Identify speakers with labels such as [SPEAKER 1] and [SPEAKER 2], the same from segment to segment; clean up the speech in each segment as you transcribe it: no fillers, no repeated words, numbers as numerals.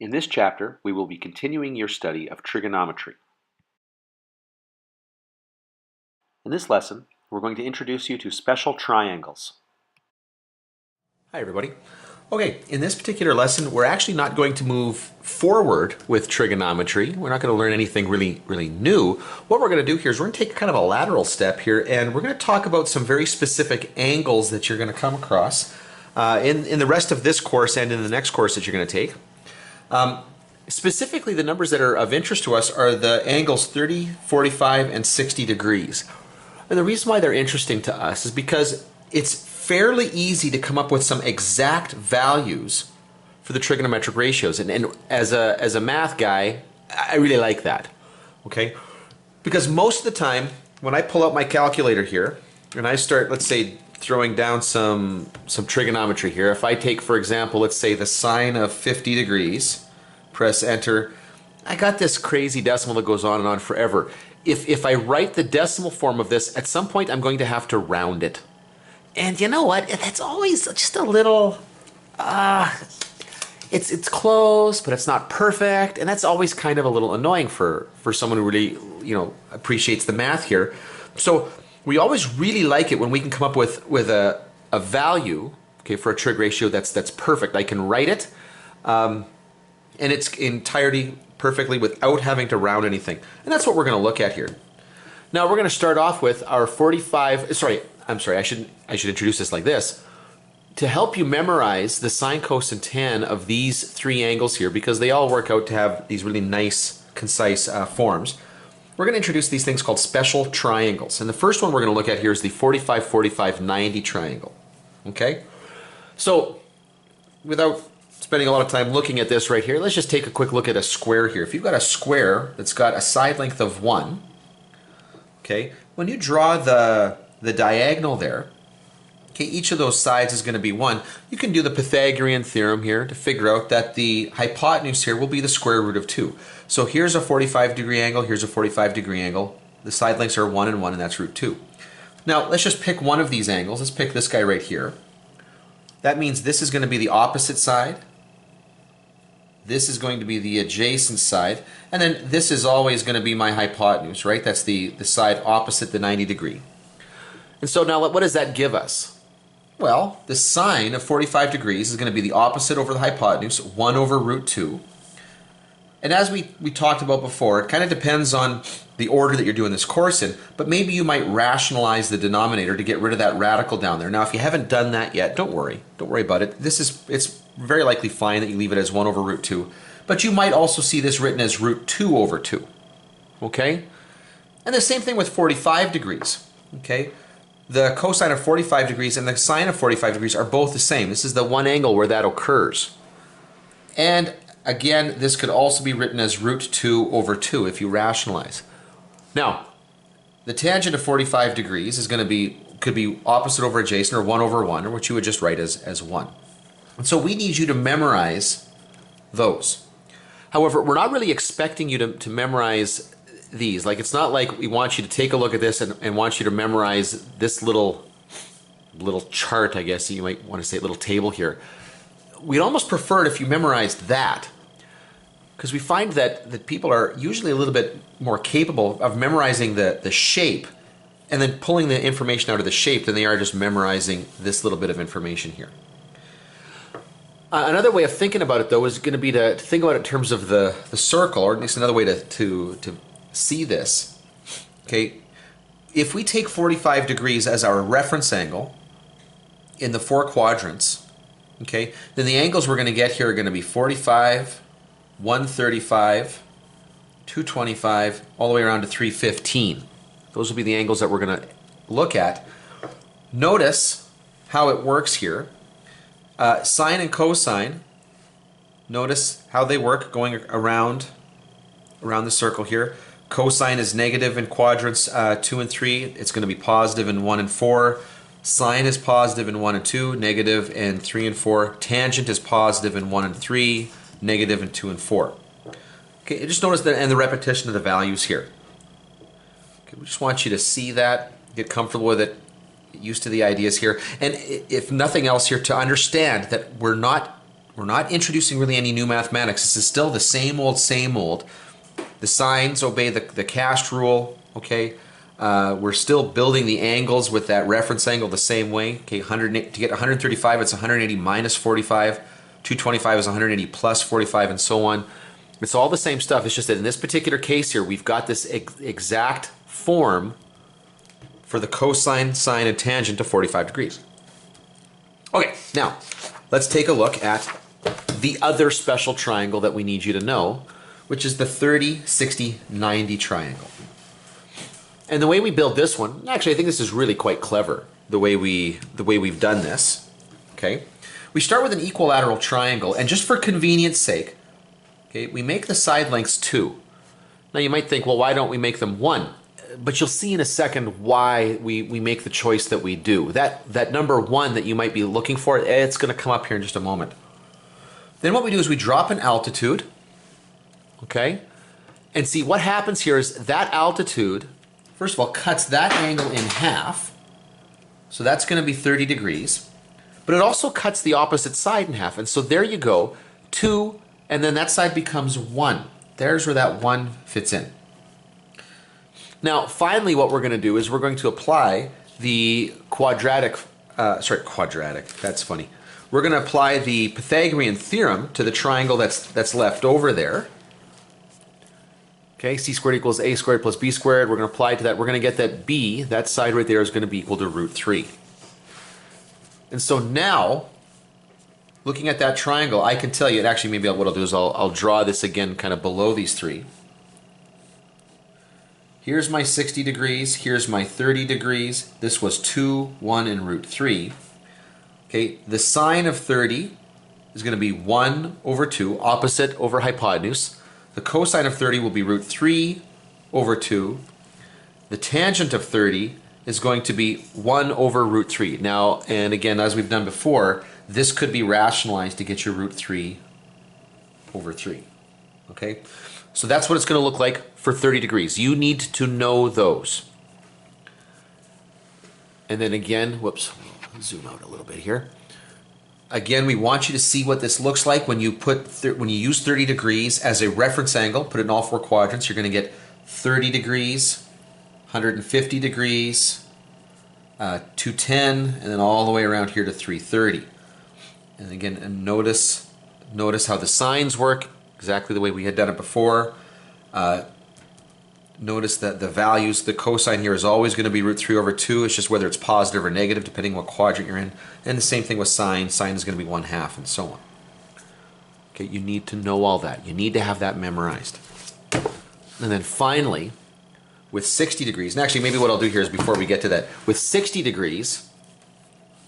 [SPEAKER 1] In this chapter, we will be continuing your study of trigonometry. In this lesson, we're going to introduce you to special triangles.
[SPEAKER 2] Hi everybody. Okay, in this particular lesson, we're actually not going to move forward with trigonometry. We're not going to learn anything really new. What we're going to do here is we're going to take kind of a lateral step here, and we're going to talk about some very specific angles that you're going to come across in the rest of this course and in the next course that you're going to take. Specifically, the numbers that are of interest to us are the angles 30, 45, and 60 degrees. And the reason why they're interesting to us is because it's fairly easy to come up with some exact values for the trigonometric ratios. And as a math guy, I really like that. Okay? Because most of the time, when I pull out my calculator here, and I start, let's say, throwing down some trigonometry here, if I take, for example, let's say the sine of 50 degrees, press enter, I got this crazy decimal that goes on and on forever. If I write the decimal form of this, at some point I'm going to have to round it. And you know what? That's always just a little, it's close, but it's not perfect, and that's always kind of a little annoying for someone who really, appreciates the math here. So we always really like it when we can come up with a value, okay, for a trig ratio that's perfect. I can write it in its entirety perfectly without having to round anything. And that's what we're going to look at here. Now we're going to start off with our 45, I should introduce this like this. To help you memorize the sine, cos, and tan of these three angles here, because they all work out to have these really nice, concise forms, we're going to introduce these things called special triangles. And the first one we're going to look at here is the 45, 45, 90 triangle. Okay? So, without spending a lot of time looking at this right here, let's just take a quick look at a square here. If you've got a square that's got a side length of 1, okay, when you draw the diagonal there, okay, each of those sides is going to be 1. You can do the Pythagorean theorem here to figure out that the hypotenuse here will be the square root of 2. So here's a 45-degree angle, here's a 45-degree angle. The side lengths are 1 and 1, and that's root 2. Now, let's just pick one of these angles. Let's pick this guy right here. That means this is going to be the opposite side. This is going to be the adjacent side. And then this is always going to be my hypotenuse, right? That's the side opposite the 90 degree. And so now what does that give us? Well, the sine of 45 degrees is going to be the opposite over the hypotenuse, 1 over root 2. And as we talked about before, it kind of depends on the order that you're doing this course in, but maybe you might rationalize the denominator to get rid of that radical down there. Now, if you haven't done that yet, don't worry. Don't worry about it. It's very likely fine that you leave it as 1 over root 2. But you might also see this written as root 2 over 2. Okay? And the same thing with 45 degrees. Okay? The cosine of 45 degrees and the sine of 45 degrees are both the same. This is the one angle where that occurs. And again, this could also be written as root 2 over 2 if you rationalize. Now, the tangent of 45 degrees is going to could be opposite over adjacent, or 1 over 1, or what you would just write as 1. And so we need you to memorize those. However, we're not really expecting you to memorize these. Like, it's not like we want you to take a look at this and want you to memorize this little chart, I guess you might want to say, little table here. We'd almost prefer it if you memorized that, because we find that people are usually a little bit more capable of memorizing the shape and then pulling the information out of the shape than they are just memorizing this little bit of information here. Another way of thinking about it, though, is going to be to think about it in terms of the circle, or at least another way to see this. Okay, if we take 45 degrees as our reference angle in the 4 quadrants, okay, then the angles we're going to get here are going to be 45, 135, 225, all the way around to 315. Those will be the angles that we're going to look at. Notice how it works here. Sine and cosine, notice how they work going around the circle here. Cosine is negative in quadrants 2 and 3. It's going to be positive in 1 and 4. Sine is positive in 1 and 2, negative in 3 and 4. Tangent is positive in 1 and 3, negative in 2 and 4. Okay, just notice that, and the repetition of the values here. Okay, we just want you to see that, get comfortable with it, get used to the ideas here, and if nothing else here, to understand that we're not We're not introducing really any new mathematics. This is still the same old, same old. The sines obey the cast rule, okay? We're still building the angles with that reference angle the same way. Okay, to get 135, it's 180 minus 45. 225 is 180 plus 45, and so on. It's all the same stuff. It's just that in this particular case here, we've got this exact form for the cosine, sine, and tangent of 45 degrees. Okay, now let's take a look at the other special triangle that we need you to know, which is the 30, 60, 90 triangle. And the way we build this one, actually I think this is really quite clever, the way we've done this. Okay? We start with an equilateral triangle, and just for convenience sake, okay, we make the side lengths 2. Now you might think, well, why don't we make them 1? But you'll see in a second why we make the choice that we do. That number 1 that you might be looking for, it's going to come up here in just a moment. Then what we do is we drop an altitude, okay? And see what happens here is that altitude, first of all, cuts that angle in half. So that's going to be 30 degrees. But it also cuts the opposite side in half. And so there you go, 2, and then that side becomes 1. There's where that 1 fits in. Now, finally, what we're going to do is we're going to apply the quadratic, that's funny. We're going to apply the Pythagorean theorem to the triangle that's left over there. Okay, c squared equals a squared plus b squared. We're going to apply it to that. We're going to get that b, that side right there, is going to be equal to root 3. And so now, looking at that triangle, I can tell you, and actually maybe what I'll do is I'll draw this again kind of below these 3. Here's my 60 degrees, here's my 30 degrees. This was 2, 1, and root 3. Okay, the sine of 30 is going to be 1 over 2, opposite over hypotenuse. The cosine of 30 will be root 3 over 2. The tangent of 30 is going to be 1 over root 3. Now, and again, as we've done before, this could be rationalized to get your root 3 over 3. Okay? So that's what it's going to look like for 30 degrees. You need to know those. And then again, whoops, zoom out a little bit here. Again, we want you to see what this looks like when you use 30 degrees as a reference angle. Put it in all 4 quadrants. You're going to get 30 degrees, 150 degrees, 210, and then all the way around here to 330. And again, and notice how the signs work, exactly the way we had done it before. Notice that the values, the cosine here is always going to be root 3 over 2. It's just whether it's positive or negative depending on what quadrant you're in. And the same thing with sine. Sine is going to be 1/2 and so on. Okay, you need to know all that. You need to have that memorized. And then finally, with 60 degrees, and actually maybe what I'll do here is before we get to that, with 60 degrees,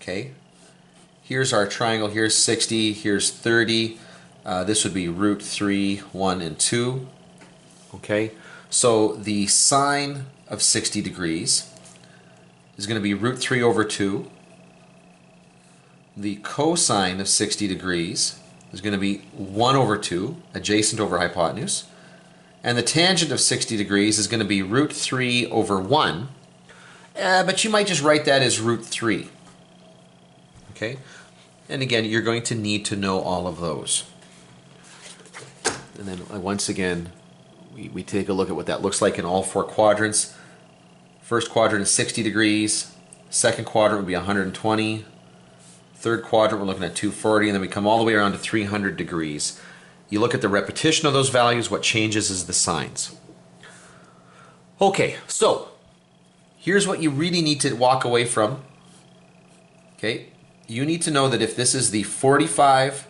[SPEAKER 2] okay, here's our triangle, here's 60, here's 30. This would be root 3, 1, and 2. Okay, so the sine of 60 degrees is going to be root 3 over 2. The cosine of 60 degrees is going to be 1 over 2, adjacent over hypotenuse. And the tangent of 60 degrees is going to be root 3 over 1. But you might just write that as root 3. Okay? And again, you're going to need to know all of those. And then once again, we take a look at what that looks like in all 4 quadrants. First quadrant is 60 degrees. Second quadrant would be 120. Third quadrant, we're looking at 240. And then we come all the way around to 300 degrees. You look at the repetition of those values. What changes is the signs. Okay, so here's what you really need to walk away from. Okay, you need to know that if this is the 45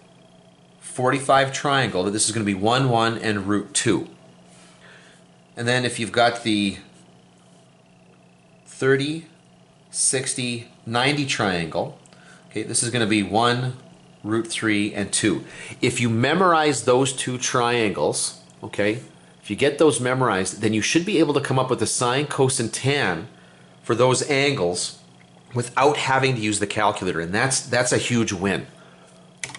[SPEAKER 2] triangle, that this is going to be 1, 1, and root 2. And then if you've got the 30, 60, 90 triangle, okay, this is going to be 1, root 3, and 2. If you memorize those 2 triangles, okay, if you get those memorized, then you should be able to come up with the sine, cos, and tan for those angles without having to use the calculator, and that's a huge win.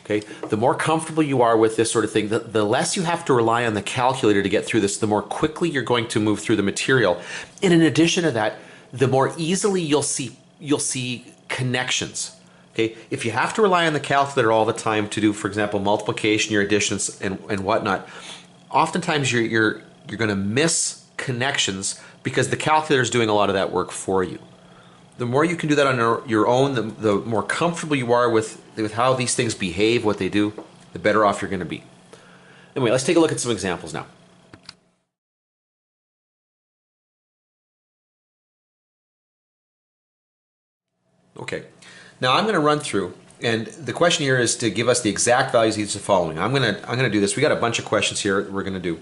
[SPEAKER 2] Okay, the more comfortable you are with this sort of thing, the less you have to rely on the calculator to get through this, the more quickly you're going to move through the material. And in addition to that, the more easily you'll see connections. Okay, if you have to rely on the calculator all the time to do, for example, multiplication, your additions, and whatnot, oftentimes you're going to miss connections because the calculator is doing a lot of that work for you. The more you can do that on your own, the more comfortable you are with how these things behave, what they do, the better off you're going to be. Anyway, let's take a look at some examples now. Okay, now I'm going to run through, and the question here is to give us the exact values of each of the following. I'm going to do this. We got a bunch of questions here that we're going to do.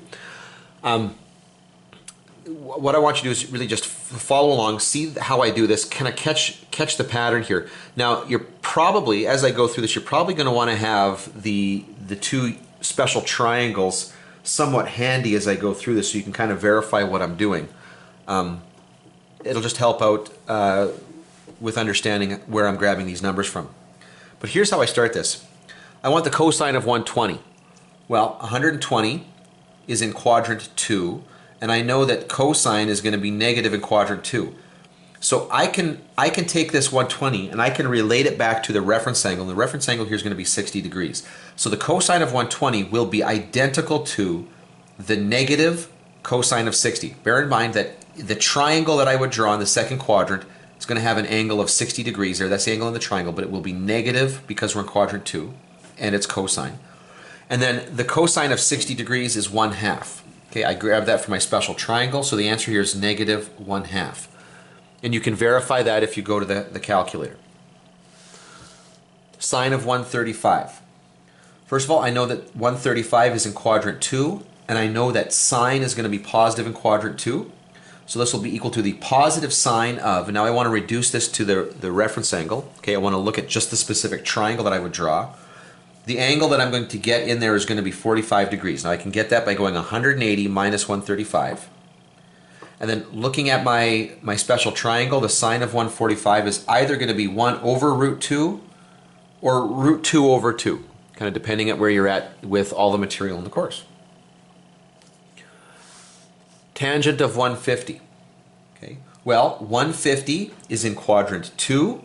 [SPEAKER 2] What I want you to do is really just follow along, see how I do this, kind of catch the pattern here. Now, you're probably, as I go through this, you're probably going to want to have the two special triangles somewhat handy as I go through this, so you can kind of verify what I'm doing. It'll just help out with understanding where I'm grabbing these numbers from. But here's how I start this. I want the cosine of 120. Well, 120 is in quadrant 2, and I know that cosine is going to be negative in quadrant 2. So I can take this 120 and I can relate it back to the reference angle. And the reference angle here is going to be 60 degrees. So the cosine of 120 will be identical to the negative cosine of 60. Bear in mind that the triangle that I would draw in the second quadrant is going to have an angle of 60 degrees there. That's the angle in the triangle, but it will be negative because we're in quadrant 2, and it's cosine. And then the cosine of 60 degrees is 1/2. Okay, I grabbed that from my special triangle, so the answer here is negative 1/2. And you can verify that if you go to the calculator. Sine of 135. First of all, I know that 135 is in quadrant 2, and I know that sine is going to be positive in quadrant 2. So this will be equal to the positive sine of, and now I want to reduce this to the reference angle. Okay, I want to look at just the specific triangle that I would draw. The angle that I'm going to get in there is going to be 45 degrees. Now I can get that by going 180 minus 135. And then looking at my special triangle, the sine of 145 is either going to be 1 over root 2 or root 2 over 2, kind of depending at where you're at with all the material in the course. Tangent of 150. Okay. Well, 150 is in quadrant 2.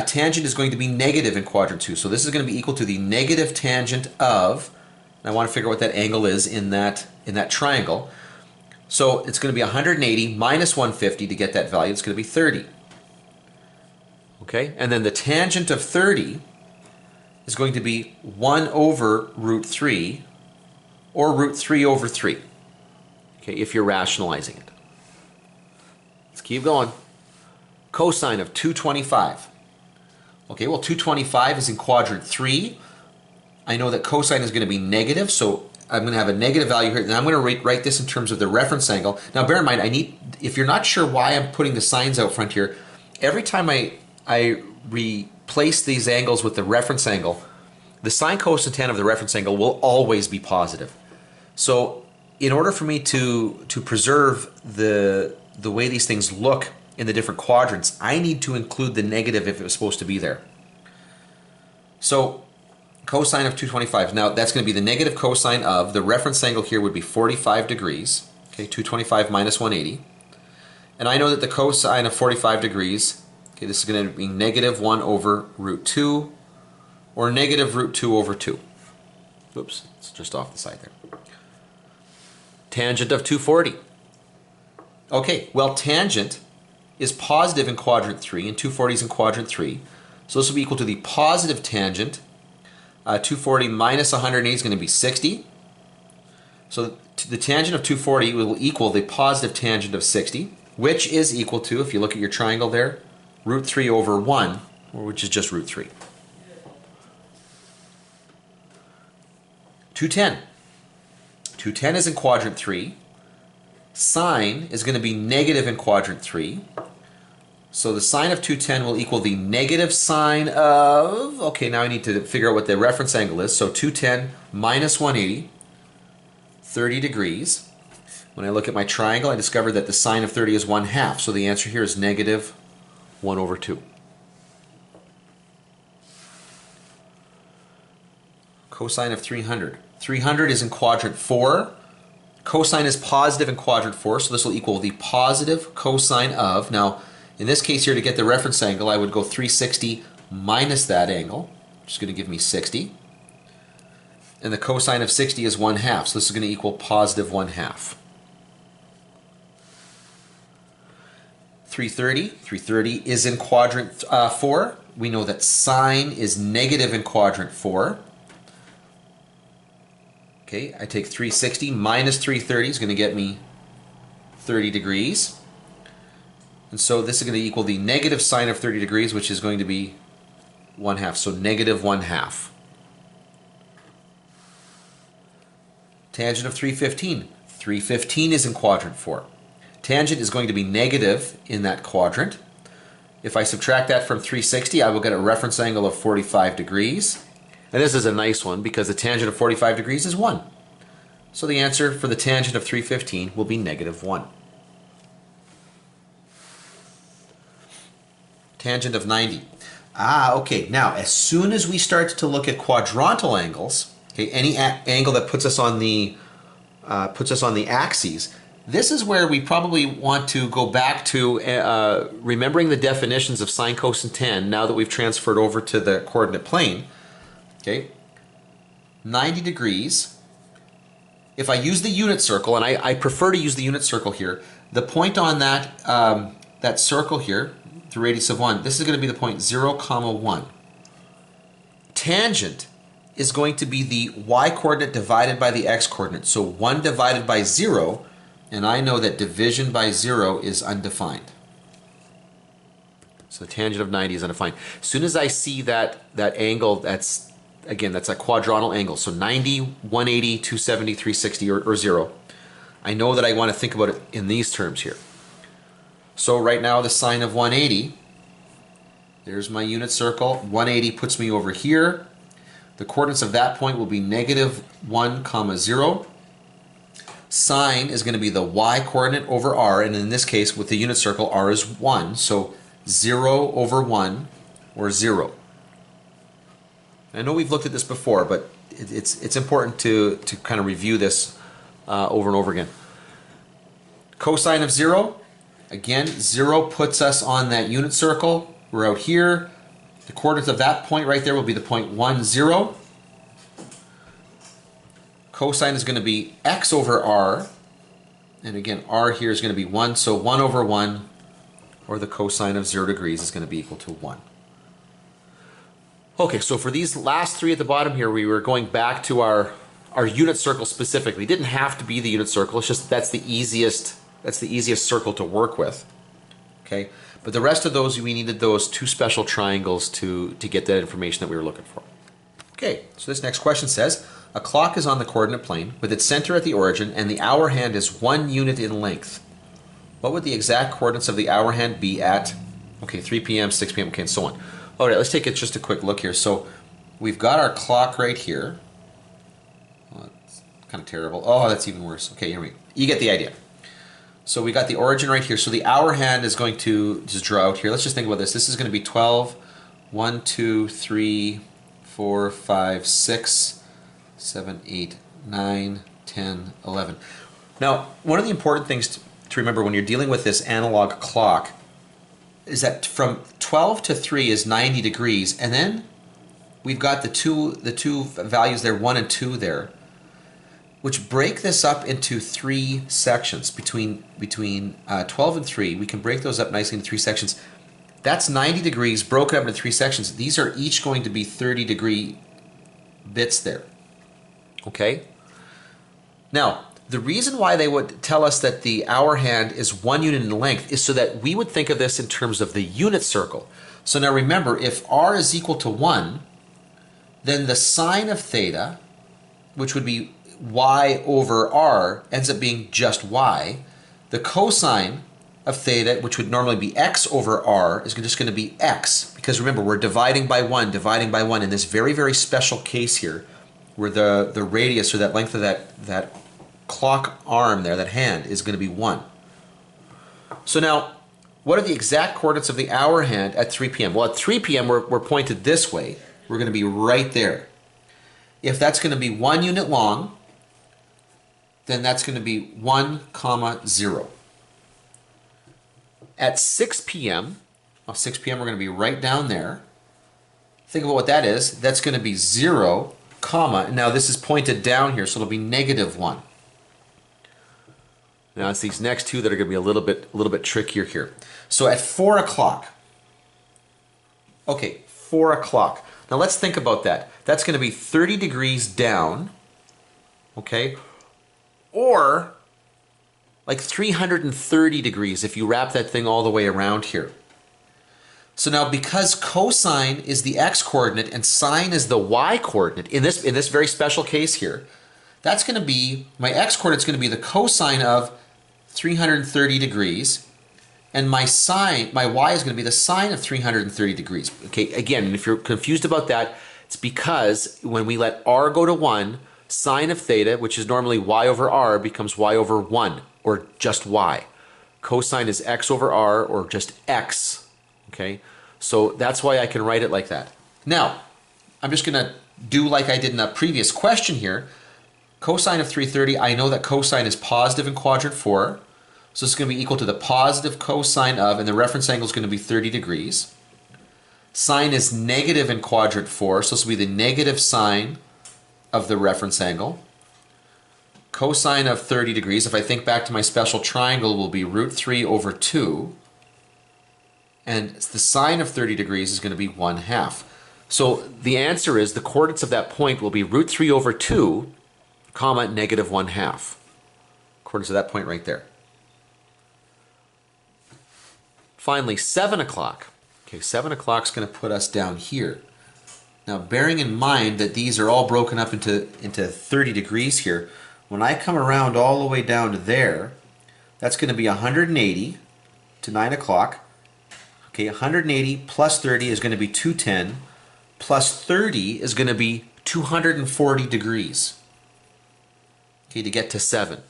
[SPEAKER 2] Tangent is going to be negative in quadrant 2. So this is going to be equal to the negative tangent of, and I want to figure out what that angle is in that triangle. So it's going to be 180 minus 150 to get that value. It's going to be 30. Okay, and then the tangent of 30 is going to be 1 over root 3 or root 3 over 3. Okay, if you're rationalizing it. Let's keep going. Cosine of 225. Okay, well 225 is in quadrant 3. I know that cosine is going to be negative, so I'm going to have a negative value here. And I'm going to write this in terms of the reference angle. Now bear in mind, if you're not sure why I'm putting the signs out front here, every time I replace these angles with the reference angle, the sine, cosine, tan of the reference angle will always be positive. So in order for me to preserve the way these things look in the different quadrants, I need to include the negative if it was supposed to be there. So cosine of 225, now that's going to be the negative cosine of, the reference angle here would be 45 degrees, okay, 225 minus 180. And I know that the cosine of 45 degrees, okay, this is going to be negative 1 over root 2 or negative root 2 over 2. Oops, it's just off the side there. Tangent of 240. Okay, well tangent is positive in quadrant 3 and 240 is in quadrant 3. So this will be equal to the positive tangent. 240 minus 180 is going to be 60. So the tangent of 240 will equal the positive tangent of 60, which is equal to, if you look at your triangle there, root 3 over 1, which is just root 3. 210. 210 is in quadrant 3. Sine is going to be negative in quadrant 3. So the sine of 210 will equal the negative sine of, okay, now I need to figure out what the reference angle is. So 210 minus 180, 30 degrees. When I look at my triangle, I discover that the sine of 30 is 1/2. So the answer here is negative 1 over 2. Cosine of 300. 300 is in quadrant 4. Cosine is positive in quadrant 4, so this will equal the positive cosine of, now in this case here to get the reference angle I would go 360 minus that angle, which is going to give me 60. And the cosine of 60 is 1/2, so this is going to equal positive 1/2. 330 is in quadrant 4. We know that sine is negative in quadrant 4. Okay, I take 360 minus 330 is going to get me 30 degrees. And so this is going to equal the negative sine of 30 degrees, which is going to be 1/2, so negative 1/2. Tangent of 315. 315 is in quadrant 4. Tangent is going to be negative in that quadrant. If I subtract that from 360, I will get a reference angle of 45 degrees. And this is a nice one because the tangent of 45 degrees is 1. So the answer for the tangent of 315 will be negative 1. Tangent of 90. Okay. Now, as soon as we start to look at quadrantal angles, okay, any angle that puts us on the axes, this is where we probably want to go back to remembering the definitions of sine, cos, and tan now that we've transferred over to the coordinate plane. Okay, 90 degrees. If I use the unit circle, and I prefer to use the unit circle here, the point on that that circle here, the radius of 1, this is going to be the point 0, 1. Tangent is going to be the y-coordinate divided by the x-coordinate. So 1 divided by 0, and I know that division by 0 is undefined. So the tangent of 90 is undefined. As soon as I see that angle, that's a quadrantal angle. So 90, 180, 270, 360, or 0. I know that I want to think about it in these terms here. So right now the sine of 180, there's my unit circle. 180 puts me over here. The coordinates of that point will be negative 1, 0. Sine is going to be the y-coordinate over r, and in this case, with the unit circle, r is 1. So 0 over 1, or 0. I know we've looked at this before, but it's important to kind of review this over and over again. Cosine of 0, again, 0 puts us on that unit circle. We're out here. The coordinates of that point right there will be the point 1, 0. Cosine is going to be x over r. And again, r here is going to be 1. So 1 over 1, or the cosine of 0 degrees, is going to be equal to 1. Okay, so for these last three at the bottom here, we were going back to our unit circle specifically. It didn't have to be the unit circle. It's just that's the easiest circle to work with. Okay, but the rest of those, we needed those two special triangles to get that information that we were looking for. Okay, so this next question says, a clock is on the coordinate plane with its center at the origin and the hour hand is 1 unit in length. What would the exact coordinates of the hour hand be at, 3 p.m., 6 p.m., and so on? All right, let's take just a quick look here. So we've got our clock right here. Oh, that's kind of terrible. Oh, that's even worse. Okay, here we go. You get the idea. So we got the origin right here. So the hour hand is going to just draw out here. Let's just think about this. This is going to be 12, 1, 2, 3, 4, 5, 6, 7, 8, 9, 10, 11. Now, one of the important things to remember when you're dealing with this analog clock is that from 12 to 3 is 90 degrees, and then we've got the two values there, 1 and 2 there, which break this up into 3 sections. Between 12 and 3, we can break those up nicely into 3 sections. That's 90 degrees broken up into 3 sections. These are each going to be 30-degree bits there. Okay? Now, the reason why they would tell us that the hour hand is 1 unit in length is so that we would think of this in terms of the unit circle. So now remember, if r is equal to 1, then the sine of theta, which would be y over r, ends up being just y. The cosine of theta, which would normally be x over r, is just going to be x. Because remember, we're dividing by 1 in this very, very special case here, where the radius or that length of that clock arm there, that hand, is going to be 1. So now, what are the exact coordinates of the hour hand at 3 p.m.? Well, at 3 p.m. we're pointed this way. We're going to be right there. If that's going to be 1 unit long, then that's going to be 1, 0. At 6 p.m., we're going to be right down there. think about what that is. That's going to be 0, comma. Now this is pointed down here, so it'll be -1. Now it's these next two that are going to be a little bit trickier here. So at 4 o'clock. Okay, 4 o'clock. Now let's think about that. That's going to be 30 degrees down, okay? Or like 330 degrees if you wrap that thing all the way around here. So now because cosine is the x-coordinate and sine is the y-coordinate, in this very special case here, that's going to be, my x-coordinate is going to be the cosine of 330 degrees, and my y is going to be the sine of 330 degrees. Okay, again, and if you're confused about that, it's because when we let r go to 1, sine of theta, which is normally y over r, becomes y over 1, or just y. Cosine is x over r, or just x. Okay, so that's why I can write it like that. Now, I'm just going to do like I did in the previous question here. Cosine of 330, I know that cosine is positive in quadrant 4. So it's going to be equal to the positive cosine of, and the reference angle is going to be 30 degrees. Sine is negative in quadrant 4, so this will be the negative sine of the reference angle. Cosine of 30 degrees, if I think back to my special triangle, will be √3 over 2. And the sine of 30 degrees is going to be 1/2. So the answer is the coordinates of that point will be √3 over 2, comma, -1/2. Coordinates of that point right there. Finally, 7 o'clock. Okay, 7 o'clock is going to put us down here. Now, bearing in mind that these are all broken up into 30 degrees here, when I come around all the way down to there, that's going to be 180 to 9 o'clock. Okay, 180 plus 30 is going to be 210, plus 30 is going to be 240 degrees. Okay, to get to 7.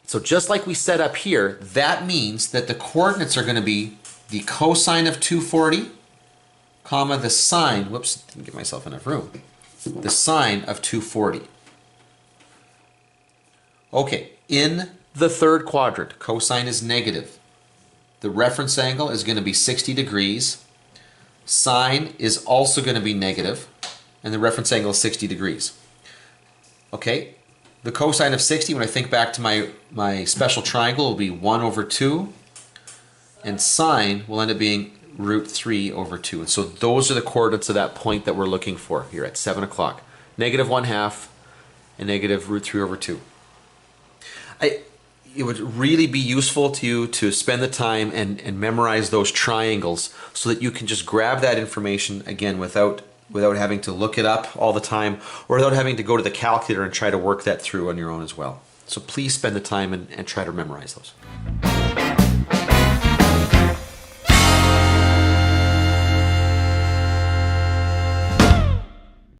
[SPEAKER 2] So just like we set up here, that means that the coordinates are going to be the cosine of 240, comma, the sine, whoops, didn't give myself enough room, the sine of 240. Okay, in the third quadrant, cosine is negative. The reference angle is going to be 60 degrees. Sine is also going to be negative, and the reference angle is 60 degrees. Okay, the cosine of 60, when I think back to my special triangle, will be 1 over 2, and sine will end up being √3 over 2. And so those are the coordinates of that point that we're looking for here at 7 o'clock. -1/2 and -√3 over 2. It would really be useful to you to spend the time and memorize those triangles so that you can just grab that information again without having to look it up all the time, or without having to go to the calculator and try to work that through on your own as well. So please spend the time and try to memorize those.